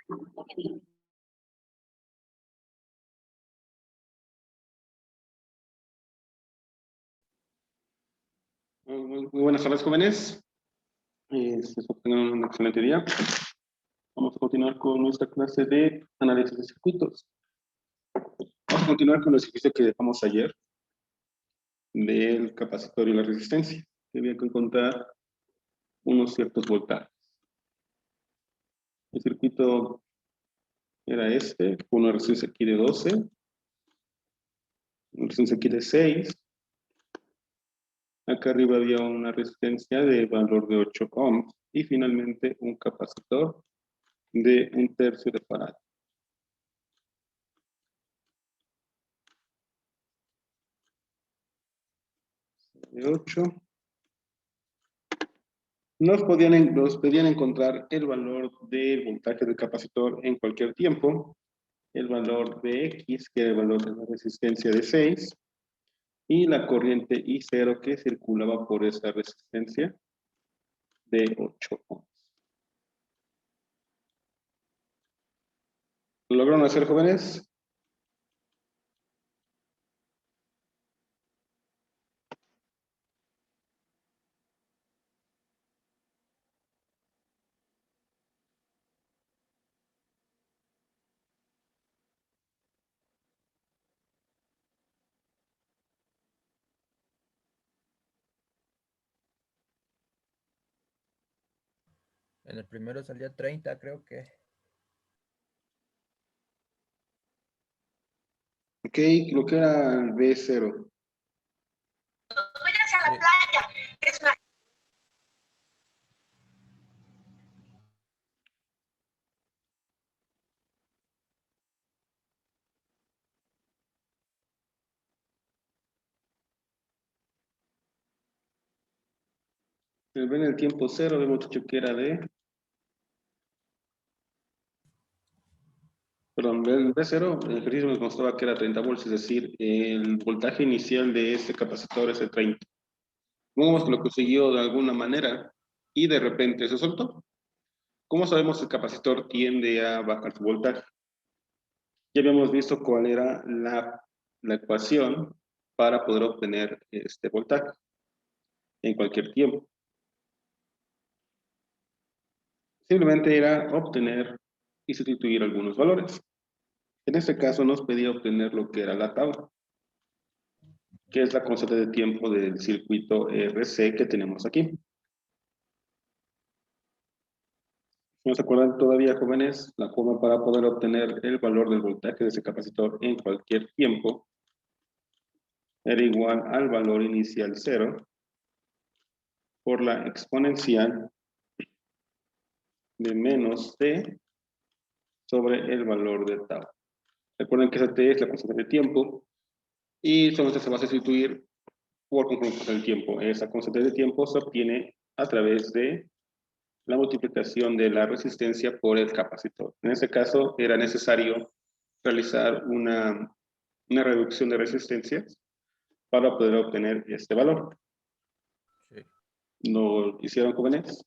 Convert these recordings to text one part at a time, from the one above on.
Muy buenas tardes, jóvenes. Espero que tengan un excelente día. Vamos a continuar con nuestra clase de análisis de circuitos. Vamos a continuar con el ejercicio que dejamos ayer del capacitor y la resistencia. Había que encontrar unos ciertos voltajes. El circuito era este, con una resistencia aquí de 12, una resistencia aquí de 6. Acá arriba había una resistencia de valor de 8 ohms y finalmente un capacitor de 1/3 de farad. De 8. Nos pedían encontrar el valor del voltaje del capacitor en cualquier tiempo, el valor de X, que era el valor de la resistencia de 6, y la corriente I0 que circulaba por esa resistencia de 8 ohms. ¿Lo lograron hacer, jóvenes? En el primero salía 30, creo que. Ok, lo que era el B0. Sí. El B en el tiempo 0, habíamos dicho que era de... Perdón, el B0, el ejercicio nos mostraba que era 30 volts, es decir, el voltaje inicial de este capacitor es de 30. Supongamos que lo consiguió de alguna manera y de repente se soltó. ¿Cómo sabemos que el capacitor tiende a bajar su voltaje? Ya habíamos visto cuál era la ecuación para poder obtener este voltaje en cualquier tiempo. Simplemente era obtener y sustituir algunos valores. En este caso nos pedía obtener lo que era la tabla, que es la constante de tiempo del circuito RC que tenemos aquí. ¿No se acuerdan todavía, jóvenes? La forma para poder obtener el valor del voltaje de ese capacitor en cualquier tiempo era igual al valor inicial 0 por la exponencial de menos t sobre el valor de tau. Recuerden que esa t es la constante de tiempo y solamente se va a sustituir por conjunto del tiempo. Esa constante de tiempo se obtiene a través de la multiplicación de la resistencia por el capacitor. En este caso era necesario realizar una reducción de resistencias para poder obtener este valor. Sí. ¿Lo hicieron, jóvenes?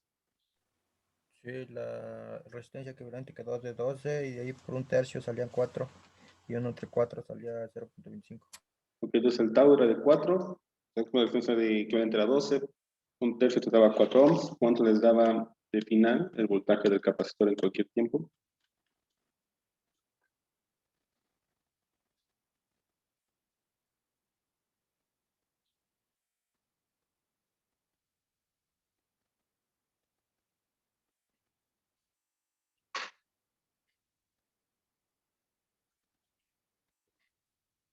Sí, la resistencia quebrante quedó de 12 y de ahí por 1/3 salían 4 y uno entre 4 salía 0.25. Porque entonces el tau era de 4, la resistencia de equivalente era 12, 1/3 te daba 4 ohms. ¿Cuánto les daba de final el voltaje del capacitor en cualquier tiempo?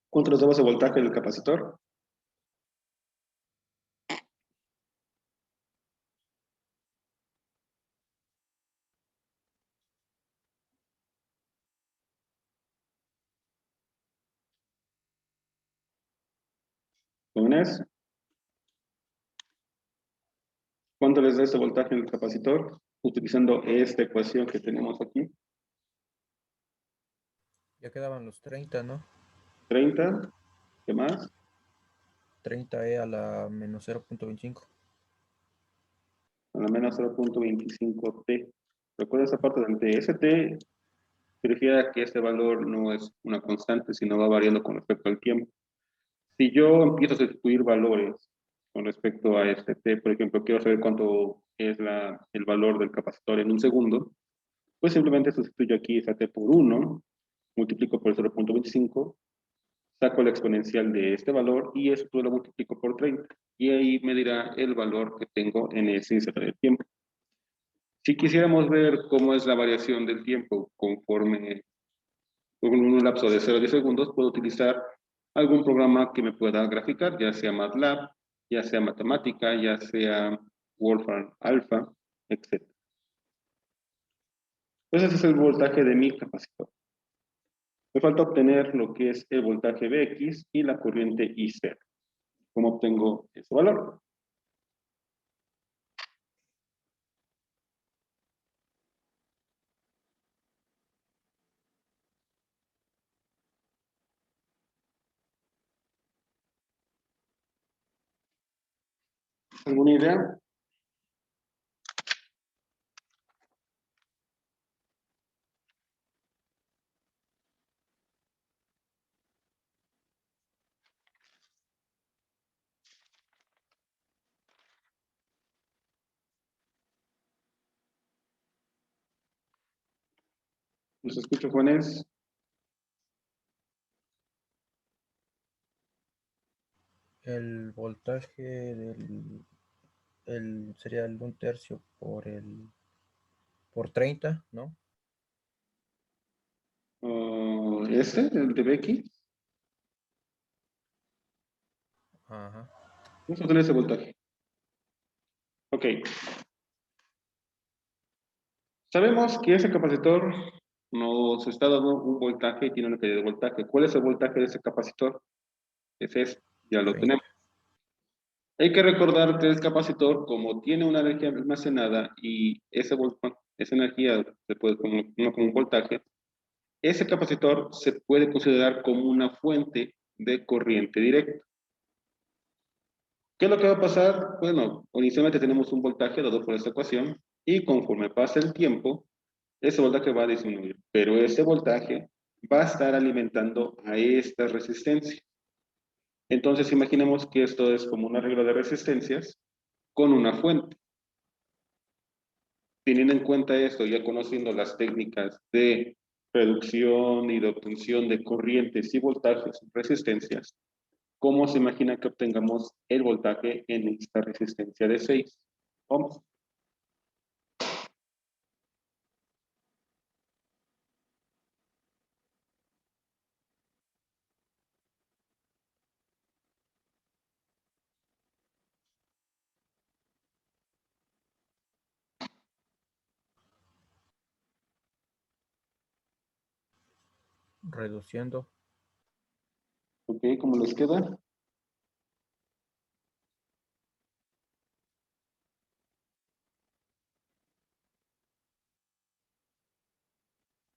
¿Cuánto les daba ese voltaje del capacitor? ¿Jóvenes? ¿Cuánto les da este voltaje en el capacitor? Utilizando esta ecuación que tenemos aquí. Ya quedaban los 30, ¿no? 30. ¿Qué más? 30 a la menos 0.25. A la menos 0.25 t. Recuerda esa parte del t. Ese t Se refiere a que este valor no es una constante, sino va variando con respecto al tiempo. Si yo empiezo a sustituir valores con respecto a este t, por ejemplo, quiero saber cuánto es el valor del capacitor en un segundo, pues simplemente sustituyo aquí esa t por 1, multiplico por 0.25, saco la exponencial de este valor y esto lo multiplico por 30. Y ahí me dirá el valor que tengo en ese instante del tiempo. Si quisiéramos ver cómo es la variación del tiempo conforme con un lapso de 0 a 10 segundos, puedo utilizar algún programa que me pueda graficar, ya sea MATLAB, ya sea Matemática, ya sea Wolfram Alpha, etc. Entonces ese es el voltaje de mi capacitor. Me falta obtener lo que es el voltaje Vx y la corriente IC. ¿Cómo obtengo ese valor? ¿Alguna idea? ¿Los escucho, Juanes? El voltaje sería el 1/3 por 30, ¿no? El de Becky. Ajá. Vamos a obtener ese voltaje. Ok. Sabemos que ese capacitor nos está dando un voltaje y tiene una caída de voltaje. ¿Cuál es el voltaje de ese capacitor? Es este, ya lo 20. tenemos. Hay que recordar que el capacitor, como tiene una energía almacenada y esa energía se puede como un voltaje, ese capacitor se puede considerar como una fuente de corriente directa. ¿Qué es lo que va a pasar? Bueno, inicialmente tenemos un voltaje dado por esta ecuación y conforme pasa el tiempo, ese voltaje va a disminuir, pero ese voltaje va a estar alimentando a esta resistencia. Entonces imaginemos que esto es como una regla de resistencias con una fuente. Teniendo en cuenta esto, ya conociendo las técnicas de reducción y de obtención de corrientes y voltajes en resistencias, ¿cómo se imagina que obtengamos el voltaje en esta resistencia de 6 ohms? Reduciendo. ¿Ok? ¿Cómo les queda?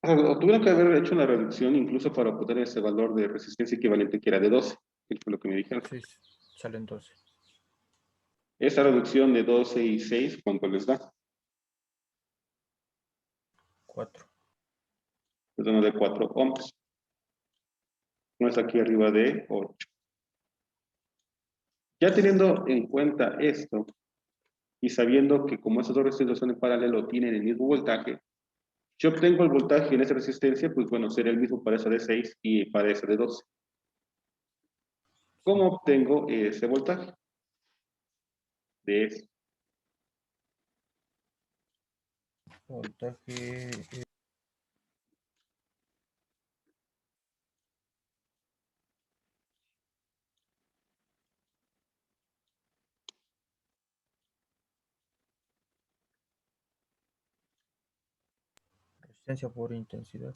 O tuvieron que haber hecho una reducción incluso para obtener ese valor de resistencia equivalente que era de 12, que fue lo que me dijeron. Sí, salen 12. Esa reducción de 12 y 6, ¿cuánto les da? 4. Es una de 4 ohms. No es aquí arriba de 8. Ya teniendo en cuenta esto y sabiendo que como esos dos resistores son en paralelo tienen el mismo voltaje, si obtengo el voltaje en esa resistencia, pues bueno, sería el mismo para esa de 6 y para esa de 12. ¿Cómo obtengo ese voltaje? De eso. Voltaje. Resistencia por intensidad.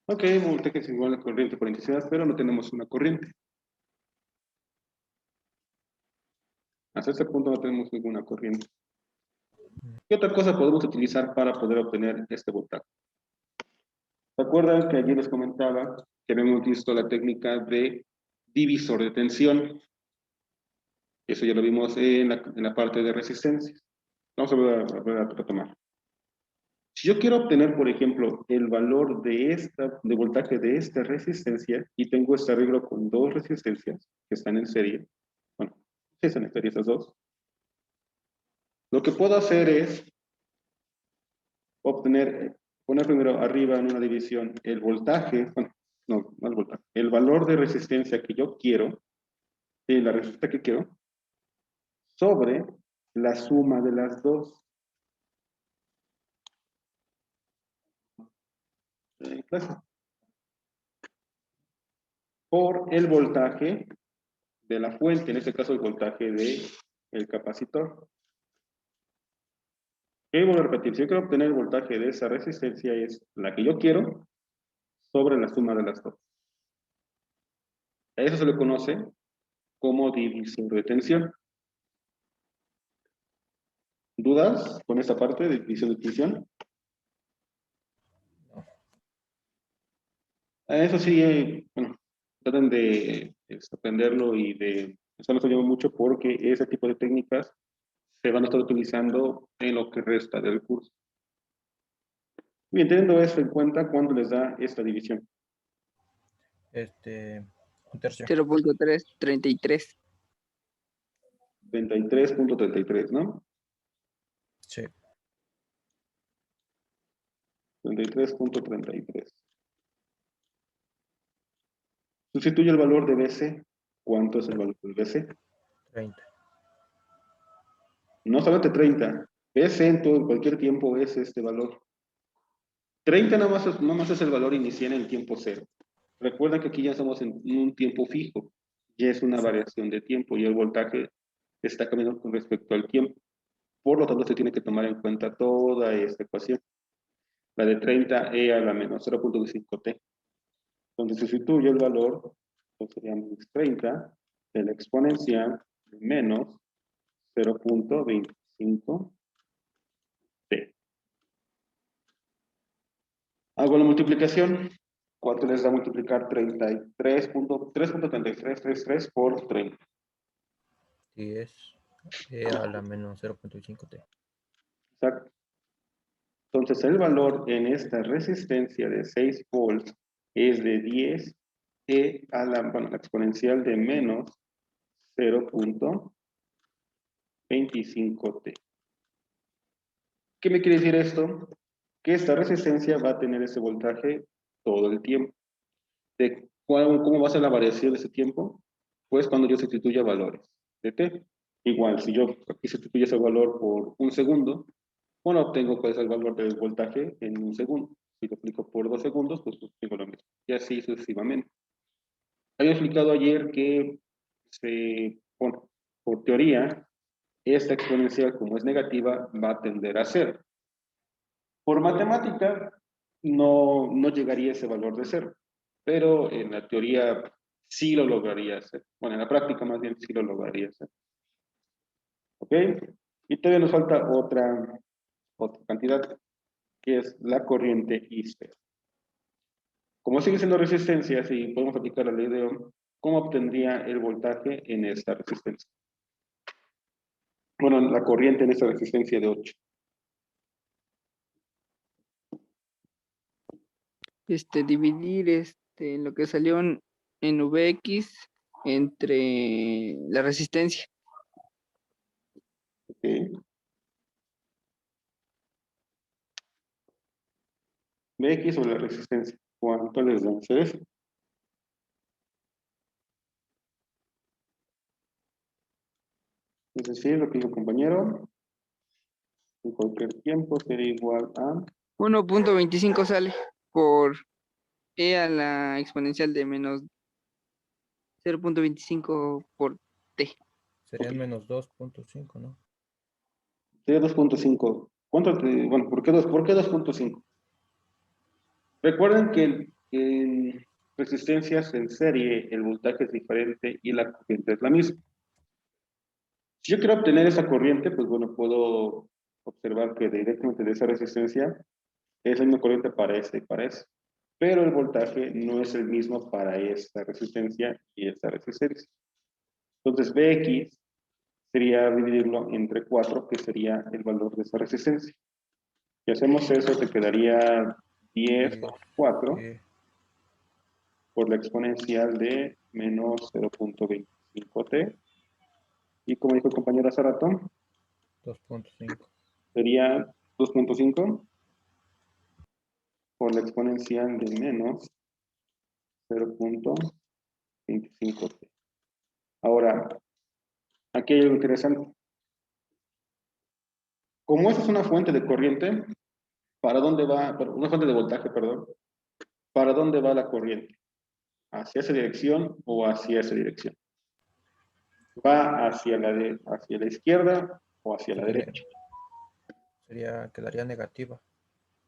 Ok, voltaje es igual a corriente por intensidad, pero no tenemos una corriente. Hasta este punto no tenemos ninguna corriente. ¿Qué otra cosa podemos utilizar para poder obtener este voltaje? ¿Se acuerdan que allí les comentaba que habíamos visto la técnica de divisor de tensión? Eso ya lo vimos en la parte de resistencia. Vamos a volver a retomar. Si Si yo quiero obtener, por ejemplo, el valor de voltaje de esta resistencia y tengo este arreglo con dos resistencias que están en serie, bueno, sí están en serie esas dos, lo que puedo hacer es poner primero arriba en una división el voltaje, bueno, no el voltaje, el valor de resistencia que yo quiero, la resistencia que quiero, sobre la suma de las dos. Por el voltaje de la fuente, en este caso el voltaje del capacitor. ¿Qué voy a repetir? Si yo quiero obtener el voltaje de esa resistencia es la que yo quiero sobre la suma de las dos. A eso se le conoce como divisor de tensión. ¿Dudas con esta parte de división de tensión? A eso sí, bueno, traten de aprenderlo y de estarlo estudiando mucho porque ese tipo de técnicas se van a estar utilizando en lo que resta del curso. Bien, teniendo esto en cuenta, ¿cuándo les da esta división? Un tercio. 0.333. 33.33, ¿no? Sí. 33.33. Sustituye el valor de BC. ¿Cuánto es el valor del BC? 30. No solamente 30. BC en todo, cualquier tiempo es este valor. 30 nada más es el valor inicial en el tiempo cero. Recuerda que aquí ya estamos en un tiempo fijo. Ya es una variación de tiempo y el voltaje está cambiando con respecto al tiempo. Por lo tanto, se tiene que tomar en cuenta toda esta ecuación. La de 30e a la menos 0.5t. Donde sustituye el valor, pues sería menos 30 de la exponencial de menos 0.25t. Hago la multiplicación. ¿Cuánto les da multiplicar 3.3333 por 30? 10 a la menos 0.5t. Exacto. Entonces el valor en esta resistencia de 6 volts es de 10 a la exponencial de menos 0.25t. ¿Qué me quiere decir esto? Que esta resistencia va a tener ese voltaje todo el tiempo. ¿Cómo va a ser la variación de ese tiempo? Pues cuando yo sustituya valores de t. Igual, si yo aquí sustituyo ese valor por un segundo, bueno, obtengo cuál es el valor del voltaje en un segundo. Si lo aplico por 2 segundos, pues obtengo lo mismo. Y así sucesivamente. Había explicado ayer que, bueno, por teoría, esta exponencial, como es negativa, va a tender a cero. Por matemática, no llegaría a ese valor de cero, pero en la teoría sí lo lograría hacer. Bueno, en la práctica más bien sí lo lograría hacer. ¿Ok? Y todavía nos falta otra cantidad, que es la corriente I sfera. Como sigue siendo resistencia, si podemos aplicar la ley de Ohm, ¿cómo obtendría el voltaje en esta resistencia? Bueno, la corriente en esta resistencia de 8. Dividir lo que salió en Vx entre la resistencia. ¿Ok? Vx sobre la resistencia. ¿Cuánto les da hacer eso? Es decir, lo que dijo el compañero, en cualquier tiempo sería igual a 1.25 sale por e a la exponencial de menos 0.25 por t. Serían menos 2.5, ¿no? sería 2.5. Bueno, ¿por qué 2.5? Recuerden que en resistencias en serie el voltaje es diferente y la corriente es la misma. Si yo quiero obtener esa corriente, pues bueno, puedo observar que directamente de esa resistencia es la misma corriente para esta y para esta. Pero el voltaje no es el mismo para esta resistencia y esta resistencia. Entonces, Vx sería dividirlo entre 4, que sería el valor de esa resistencia. Si hacemos eso, te quedaría 10 por 4 10, por la exponencial de menos 0.25t. Y como dijo el compañero hace rato, 2.5. sería 2.5 por la exponencial de menos 0.25t. Ahora, aquí hay algo interesante. Como esta es una fuente de corriente, ¿para dónde va? Una fuente de voltaje, perdón. ¿Para dónde va la corriente? ¿Hacia esa dirección o hacia esa dirección? ¿Va hacia la izquierda o hacia la derecha? Quedaría negativa.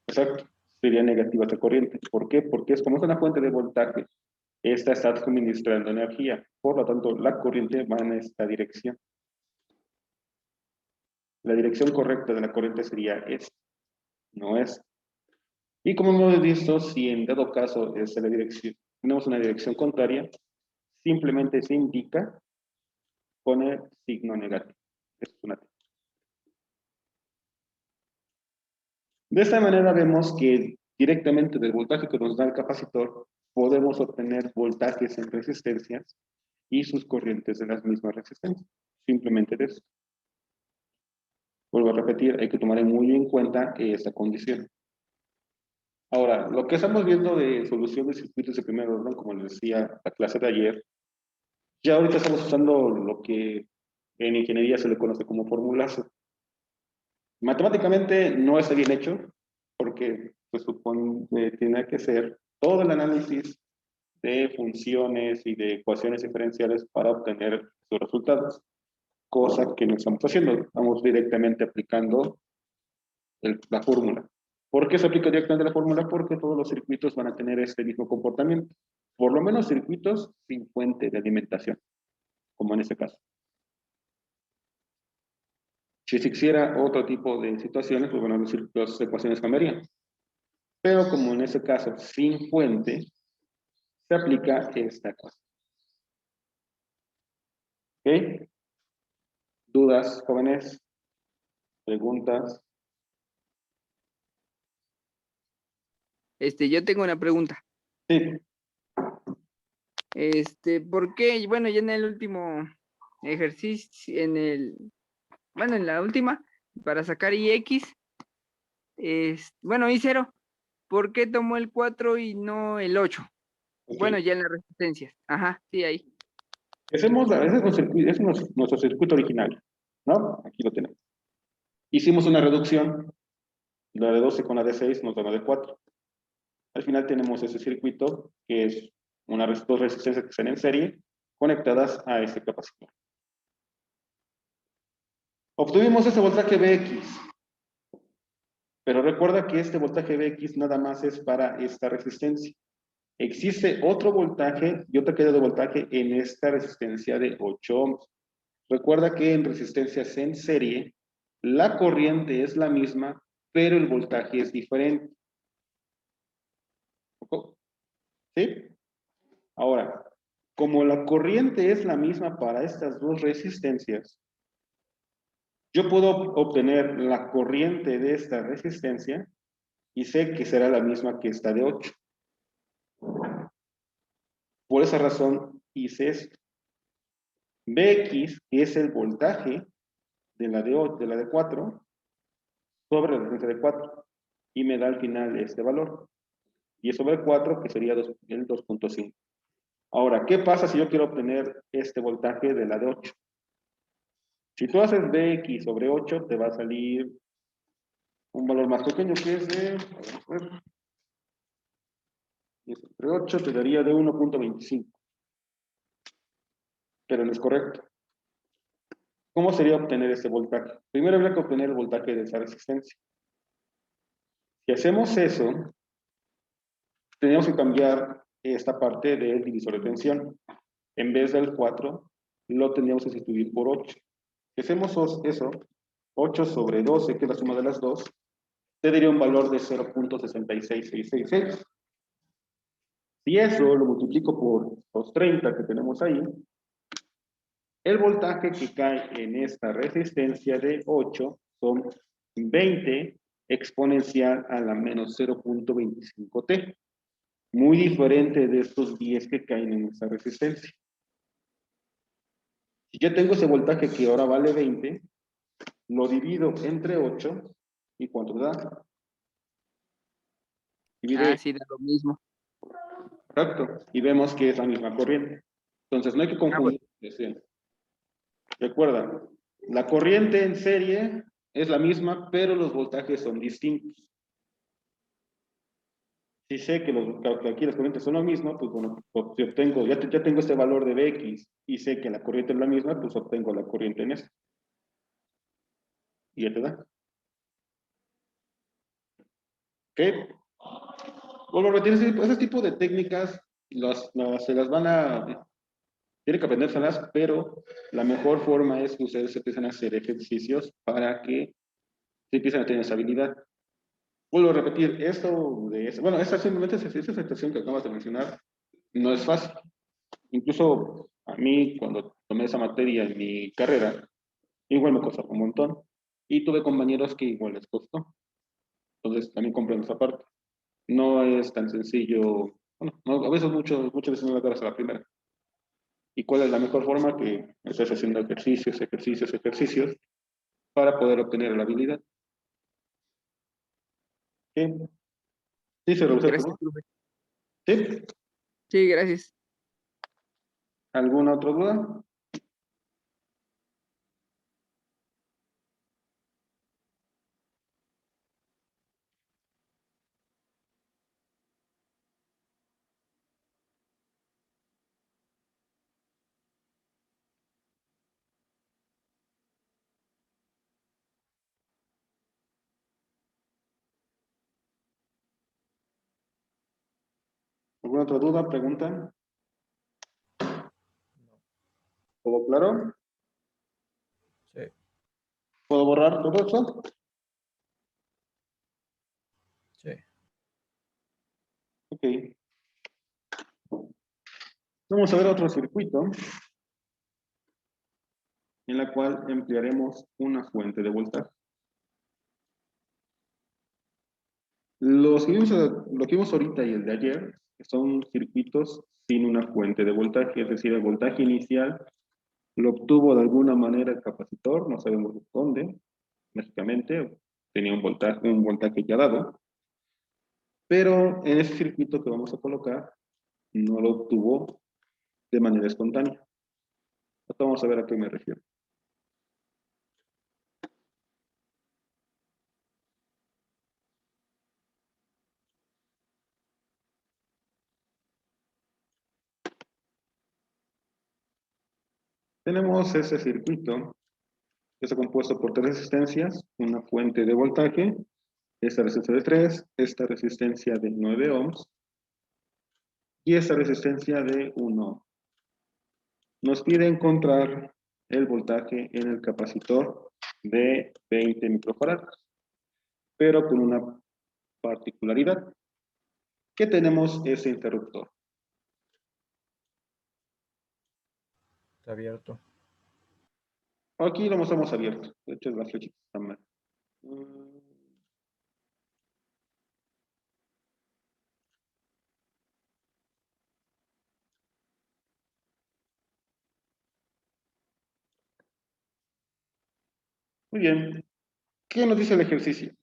Exacto. Sería negativa esta corriente. ¿Por qué? Porque es como es una fuente de voltaje. Esta está suministrando energía. Por lo tanto, la corriente va en esta dirección. La dirección correcta de la corriente sería esta, no esta. Y como hemos visto, si en dado caso es la dirección, tenemos una dirección contraria, simplemente se indica con el signo negativo. Es una T. De esta manera vemos que directamente del voltaje que nos da el capacitor podemos obtener voltajes en resistencias y sus corrientes de las mismas resistencias. Simplemente de eso. Vuelvo a repetir, hay que tomar muy en cuenta esta condición. Ahora, lo que estamos viendo de solución de circuitos de primer orden, como les decía la clase de ayer, ya ahorita estamos usando lo que en ingeniería se le conoce como formulazo. Matemáticamente no está bien hecho, porque se supone que tiene que ser todo el análisis de funciones y de ecuaciones diferenciales para obtener sus resultados, cosa que no estamos haciendo, estamos directamente aplicando la fórmula. ¿Por qué se aplica directamente la fórmula? Porque todos los circuitos van a tener este mismo comportamiento, por lo menos circuitos sin fuente de alimentación, como en este caso. Si se hiciera otro tipo de situaciones, pues bueno, las ecuaciones cambiarían. Pero como en este caso, sin fuente, se aplica esta cosa. ¿Ok? ¿Dudas, jóvenes? ¿Preguntas? Yo tengo una pregunta. Sí. ¿Por qué? Bueno, ya en el último ejercicio, en la última, para sacar IX, bueno, I0, ¿por qué tomó el 4 y no el 8? Okay. Bueno, ya en las resistencias. Ajá, sí, ahí. Ese es nuestro circuito original, ¿no? Aquí lo tenemos. Hicimos una reducción, la de 12 con la de 6 nos da la de 4. Al final tenemos ese circuito que es dos resistencias que están en serie conectadas a este capacitor. Obtuvimos ese voltaje Vx, pero recuerda que este voltaje Vx nada más es para esta resistencia. Existe otro voltaje y otra caída de voltaje en esta resistencia de 8 ohms. Recuerda que en resistencias en serie, la corriente es la misma, pero el voltaje es diferente. ¿Sí? Ahora, como la corriente es la misma para estas dos resistencias, yo puedo obtener la corriente de esta resistencia y sé que será la misma que esta de 8. Por esa razón hice esto. Bx, que es el voltaje de la de 4, sobre la resistencia de 4, y me da al final este valor. Y es sobre 4, que sería el 2.5. Ahora, ¿qué pasa si yo quiero obtener este voltaje de la de 8? Si tú haces Bx sobre 8, te va a salir un valor más pequeño, que es de, a ver, 10 sobre 8 te daría de 1.25. Pero no es correcto. ¿Cómo sería obtener este voltaje? Primero habría que obtener el voltaje de esa resistencia. Si hacemos eso, tenemos que cambiar esta parte del divisor de tensión. En vez del 4, lo tendríamos que sustituir por 8. Si hacemos eso, 8 sobre 12, que es la suma de las dos, te daría un valor de 0.66666. Si eso lo multiplico por los 30 que tenemos ahí, el voltaje que cae en esta resistencia de 8 son 20 exponencial a la menos 0.25t. Muy diferente de estos 10 que caen en esa resistencia. Si yo tengo ese voltaje que ahora vale 20, lo divido entre 8, ¿y cuánto da? Divide, Sí, da lo mismo. correcto, y vemos que es la misma corriente. Entonces no hay que confundir. Recuerda, la corriente en serie es la misma, pero los voltajes son distintos. Si sé que, que aquí las corrientes son lo mismo, pues bueno, pues si obtengo, ya tengo este valor de Bx y sé que la corriente es la misma, pues obtengo la corriente en esta. Y ya te da. ¿Ok? Vuelvo a repetir, ese tipo de técnicas se las van a... Tienen que aprendérselas, pero la mejor forma es que ustedes empiecen a hacer ejercicios para que se empiecen a tener esa habilidad. Vuelvo a repetir, bueno, esta simplemente esa situación que acabas de mencionar no es fácil. Incluso a mí, cuando tomé esa materia en mi carrera, igual me costó un montón. Y tuve compañeros que igual les costó. Entonces, también comprendo esa parte. No es tan sencillo. Bueno, a veces, muchas veces no la agarras a la primera. ¿Y cuál es la mejor forma? Que estés haciendo ejercicios, ejercicios, ejercicios para poder obtener la habilidad. ¿Sí? ¿Sí se reduce Gracias, todo? profe. ¿Sí? Sí, gracias. ¿Alguna otra duda? ¿Alguna otra duda? ¿Pregunta? ¿Todo claro? Sí, ¿Puedo borrar todo eso? sí. Ok. Vamos a ver otro circuito en la cual emplearemos una fuente de voltaje. Lo que vimos ahorita y el de ayer son circuitos sin una fuente de voltaje, es decir, el voltaje inicial lo obtuvo de alguna manera el capacitor, no sabemos dónde, mágicamente, tenía un voltaje ya dado, pero en ese circuito que vamos a colocar no lo obtuvo de manera espontánea. Ahora vamos a ver a qué me refiero. Tenemos ese circuito que está compuesto por tres resistencias, una fuente de voltaje, esta resistencia de 3, esta resistencia de 9 ohms y esta resistencia de 1 ohm. Nos pide encontrar el voltaje en el capacitor de 20 microfarads, pero con una particularidad, que tenemos ese interruptor. Está abierto. Aquí lo mostramos abierto, de hecho las flechitas están mal. Muy bien, ¿qué nos dice el ejercicio?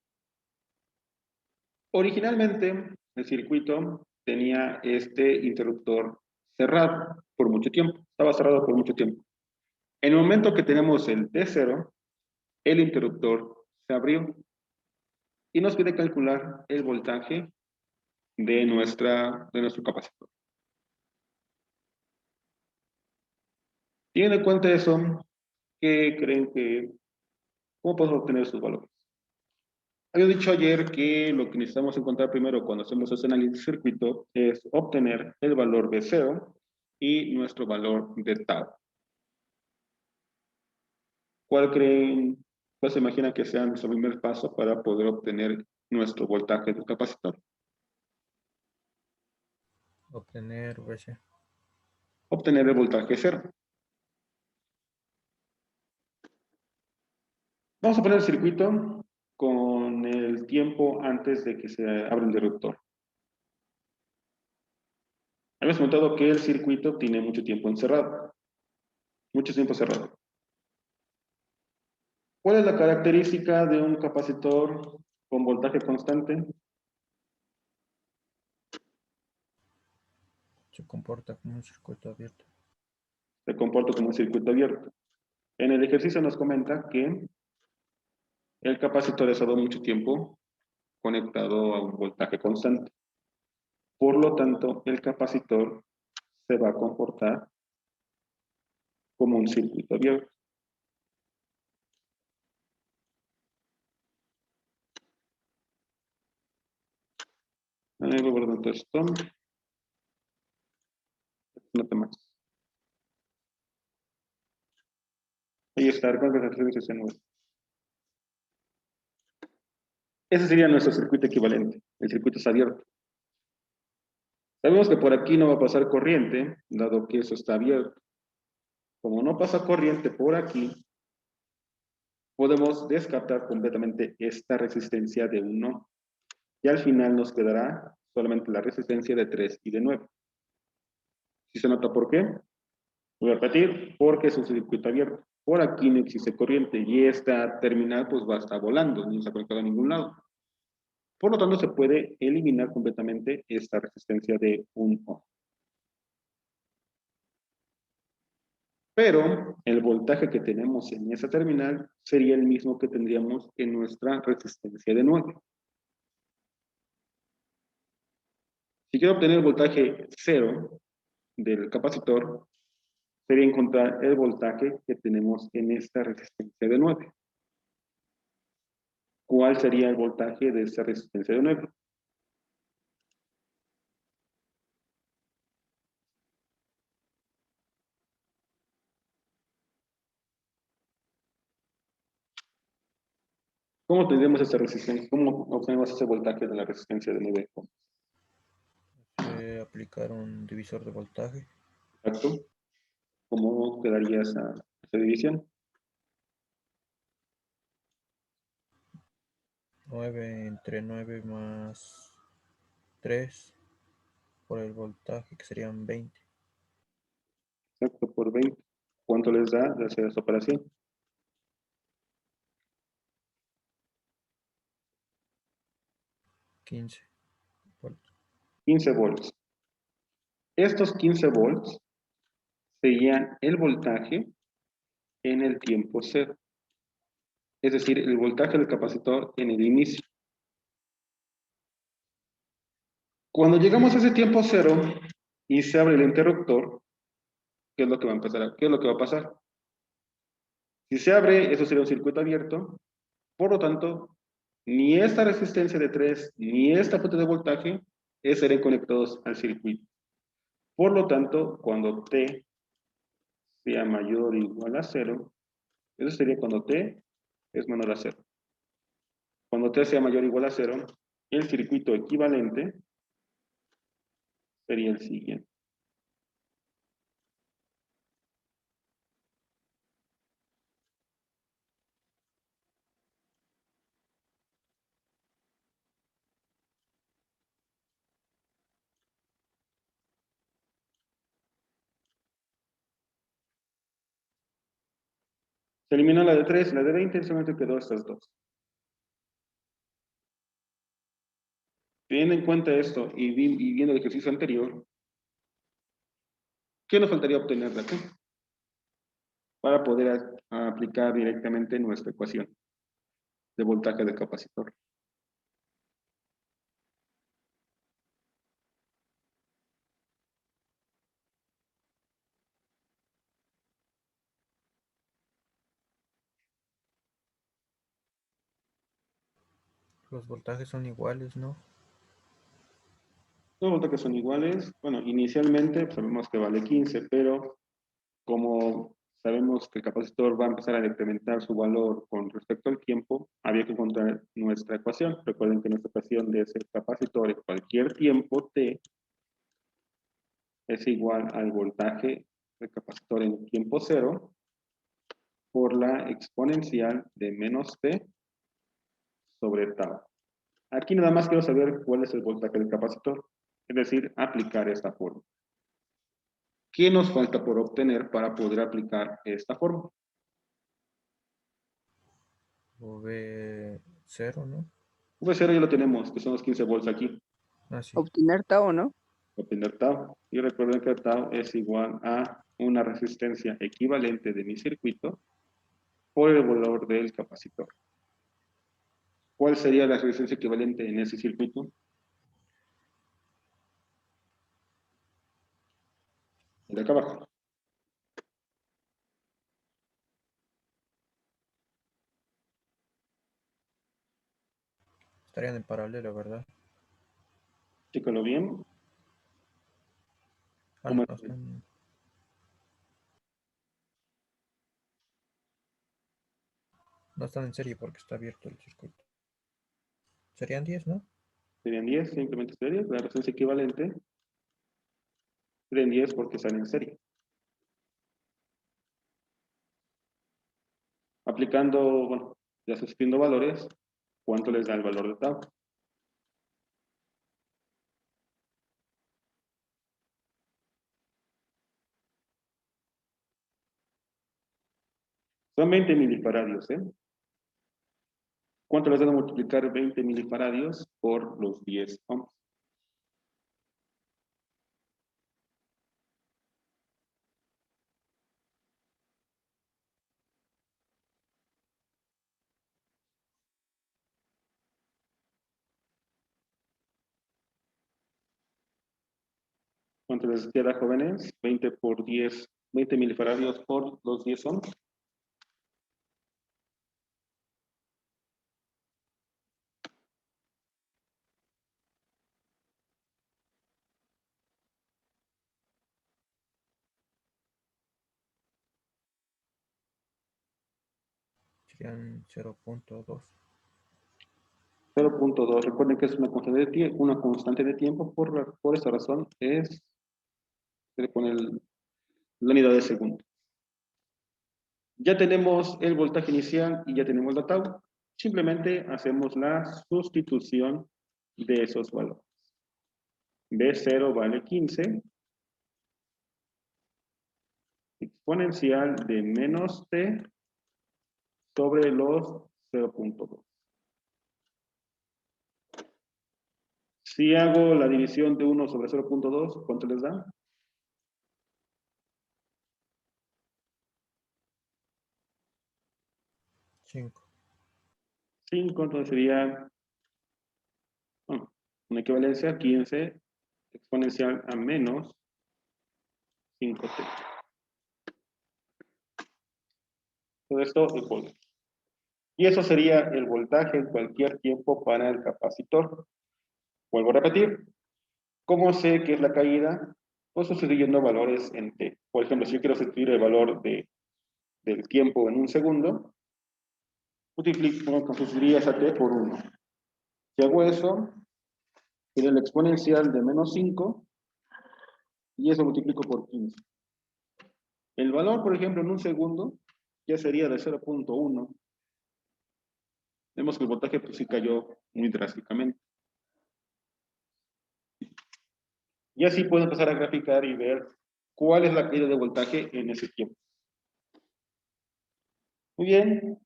Originalmente, el circuito tenía este interruptor cerrado por mucho tiempo, estaba cerrado por mucho tiempo. En el momento que tenemos el T0, el interruptor se abrió y nos pide calcular el voltaje de nuestro capacitor. Teniendo en cuenta eso, ¿cómo podemos obtener sus valores? Había dicho ayer que lo que necesitamos encontrar primero cuando hacemos ese análisis de circuito es obtener el valor de cero y nuestro valor de tau. ¿Cuál se imagina que sea nuestro primer paso para poder obtener nuestro voltaje del capacitor? Obtener VC. Obtener el voltaje cero. Vamos a poner el circuito con el tiempo antes de que se abra el interruptor. Habíamos comentado que el circuito tiene mucho tiempo encerrado. Mucho tiempo cerrado. ¿Cuál es la característica de un capacitor con voltaje constante? Se comporta como un circuito abierto. Se comporta como un circuito abierto. En el ejercicio nos comenta que el capacitor ha estado mucho tiempo conectado a un voltaje constante. Por lo tanto, el capacitor se va a comportar como un circuito abierto. Voy a guardar esto. No te más. Ahí está, ese sería nuestro circuito equivalente. El circuito es abierto. Sabemos que por aquí no va a pasar corriente, dado que eso está abierto. Como no pasa corriente por aquí, podemos descartar completamente esta resistencia de 1. Y al final nos quedará solamente la resistencia de 3 y de 9. ¿Sí se nota por qué? Voy a repetir, porque es un circuito abierto. Por aquí no existe corriente y esta terminal pues va a estar volando, no se ha conectado a ningún lado. Por lo tanto, se puede eliminar completamente esta resistencia de 1 ohm. Pero el voltaje que tenemos en esa terminal sería el mismo que tendríamos en nuestra resistencia de 9. Si quiero obtener el voltaje 0 del capacitor, sería encontrar el voltaje que tenemos en esta resistencia de 9. ¿Cuál sería el voltaje de esta resistencia de 9? ¿Cómo tendríamos esta resistencia? ¿Cómo obtenemos ese voltaje de la resistencia de 9 ohms? Aplicar un divisor de voltaje. Exacto. ¿Cómo quedaría esa división? 9 entre 9 más 3 por el voltaje, que serían 20. Exacto, por 20. ¿Cuánto les da de hacer esta operación? 15 volts. 15 volts. Estos 15 volts serían el voltaje en el tiempo cero. Es decir, el voltaje del capacitor en el inicio. Cuando llegamos a ese tiempo cero y se abre el interruptor, ¿qué es lo que va a empezar? ¿Qué es lo que va a pasar? Si se abre, eso sería un circuito abierto. Por lo tanto, ni esta resistencia de 3 ni esta fuente de voltaje estarían conectados al circuito. Por lo tanto, cuando T sea mayor o igual a 0, eso sería cuando T es menor a 0. Cuando T sea mayor o igual a 0, el circuito equivalente sería el siguiente. Se eliminó la de 3, la de 20, solamente quedó estas dos. Teniendo en cuenta esto y viendo el ejercicio anterior, ¿qué nos faltaría obtener de acá? Para poder aplicar directamente nuestra ecuación de voltaje de capacitor. Los voltajes son iguales, ¿no? Los voltajes son iguales. Bueno, inicialmente sabemos que vale 15, pero como sabemos que el capacitor va a empezar a decrementar su valor con respecto al tiempo, había que encontrar nuestra ecuación. Recuerden que nuestra ecuación de ese capacitor en cualquier tiempo t es igual al voltaje del capacitor en el tiempo cero por la exponencial de menos t sobre tau. Aquí nada más quiero saber cuál es el voltaje del capacitor, es decir, aplicar esta forma. ¿Qué nos falta por obtener para poder aplicar esta forma? V0, ¿no? V0 ya lo tenemos, que son los 15 volts aquí. Ah, sí. Obtener tau, ¿no? Obtener tau. Y recuerden que tau es igual a una resistencia equivalente de mi circuito por el valor del capacitor. ¿Cuál sería la resistencia equivalente en ese circuito? El de acá abajo. Estarían en paralelo, ¿verdad? Chécalo bien. Ah, ¿Cómo no, es? no están en serie porque está abierto el circuito. Serían 10, ¿no? Serían 10, simplemente sería la resistencia equivalente. Serían 10 porque salen en serie. Aplicando, bueno, ya sustituyendo valores, ¿cuánto les da el valor de tau? Son 20 milifaradios, ¿eh? ¿Cuánto les da de multiplicar 20 milifaradios por los 10 ohms? ¿Cuánto les queda, jóvenes? 20 por 10, 20 milifaradios por los 10 ohms. Serían 0.2. 0.2. Recuerden que es una constante de tiempo, por esa razón se le pone la unidad de segundo. Ya tenemos el voltaje inicial y ya tenemos la tau. Simplemente hacemos la sustitución de esos valores. B0 vale 15. Exponencial de menos t sobre los 0.2. Si hago la división de 1 sobre 0.2, ¿cuánto les da? 5. 5, entonces sería, bueno, una equivalencia 15 exponencial a menos 5t. Todo esto es voltaje. Y eso sería el voltaje en cualquier tiempo para el capacitor. Vuelvo a repetir. ¿Cómo sé que es la caída? Pues sustituyendo valores en t. Por ejemplo, si yo quiero sustituir el valor del tiempo en un segundo, sustituiría esa t por 1. Si hago eso, sería el exponencial de menos 5 y eso multiplico por 15. El valor, por ejemplo, en un segundo ya sería de 0.1. Vemos que el voltaje pues, sí cayó muy drásticamente. Y así puedo empezar a graficar y ver cuál es la caída de voltaje en ese tiempo. Muy bien.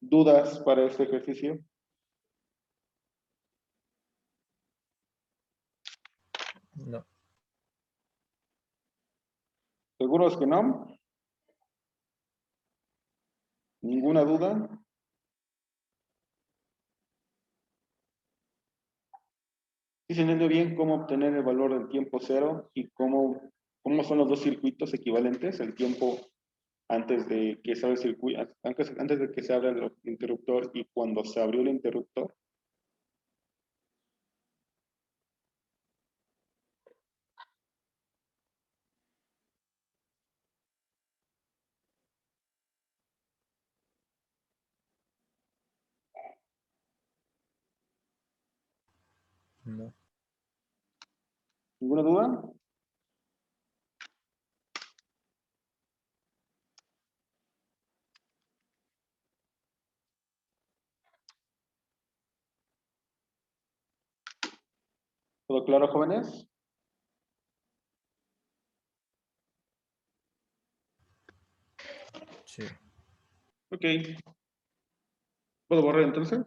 ¿Dudas para este ejercicio? No. ¿Seguros que no? ¿Ninguna duda? ¿Sí se entiende bien cómo obtener el valor del tiempo cero y cómo son los dos circuitos equivalentes? El tiempo antes de que se abra el circuito, antes de que se abra el interruptor y cuando se abrió el interruptor. No. ¿Ninguna duda? ¿Todo claro, jóvenes? Sí. Ok. ¿Puedo borrar entonces?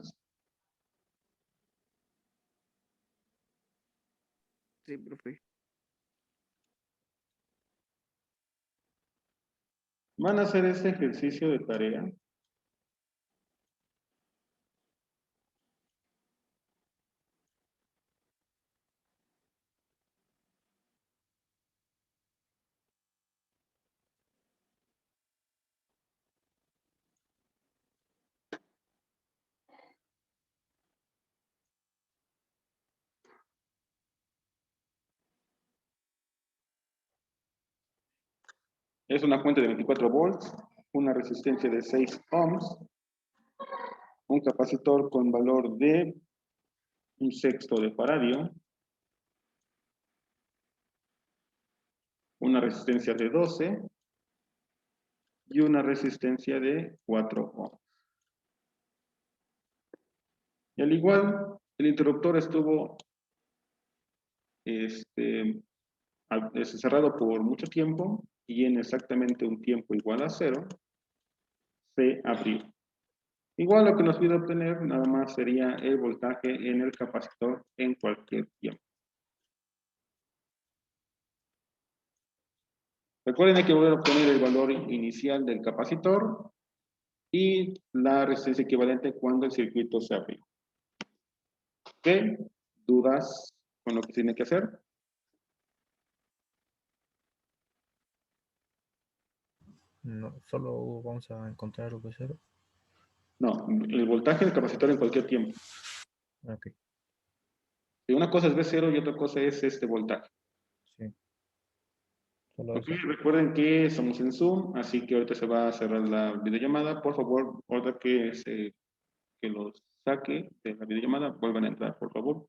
Sí, profe. Van a hacer este ejercicio de tarea. Es una fuente de 24 volts, una resistencia de 6 ohms, un capacitor con valor de 1/6 de faradio, una resistencia de 12 y una resistencia de 4 ohms. Y al igual, el interruptor estuvo cerrado por mucho tiempo y en exactamente un tiempo igual a 0 se abrió. Igual lo que nos pide obtener nada más sería el voltaje en el capacitor en cualquier tiempo. Recuerden que volver a obtener el valor inicial del capacitor y la resistencia equivalente cuando el circuito se abrió. ¿Qué dudas con lo que tiene que hacer? No, solo vamos a encontrar el V0. No, el voltaje del capacitor en cualquier tiempo. Ok, Si una cosa es V0 y otra cosa es este voltaje. sí. Solo Ok, eso. recuerden que estamos en Zoom, así que ahorita se va a cerrar la videollamada. Por favor, ahora que los saque de la videollamada, vuelvan a entrar, por favor.